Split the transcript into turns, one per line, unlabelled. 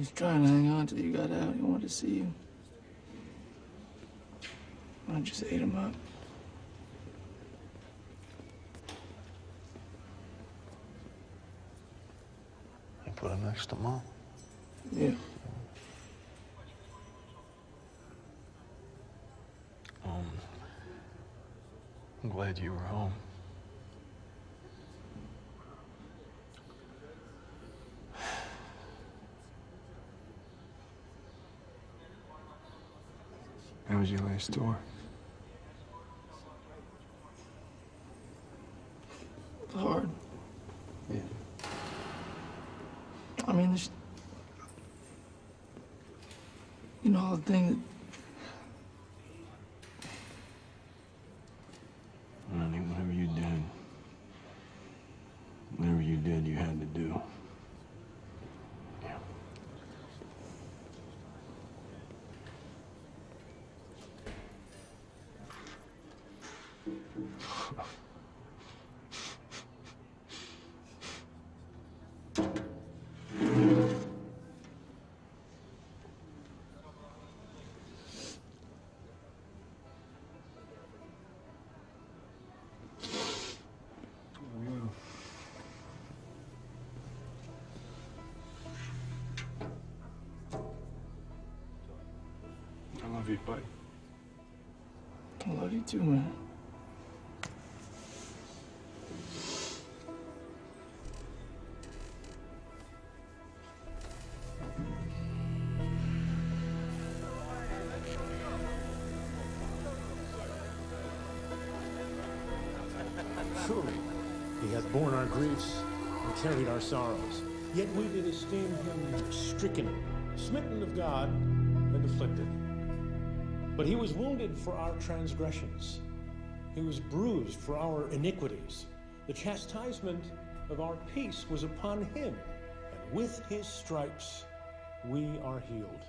He's trying to hang on till you got out. He wanted to see you. I just ate him up.
You put him next to Mom?
Yeah.
I'm glad you were home.
How was your last tour?
Hard.
Yeah.
I mean, there's... You know, the thing that...
Honey, whatever you did, you had to do.
Yeah.
I love you, buddy.
I love you too, man.
Truly, he hath borne our griefs and carried our sorrows. Yet we did esteem him stricken, smitten of God, and afflicted. But he was wounded for our transgressions. He was bruised for our iniquities. The chastisement of our peace was upon him, and with his stripes we are healed.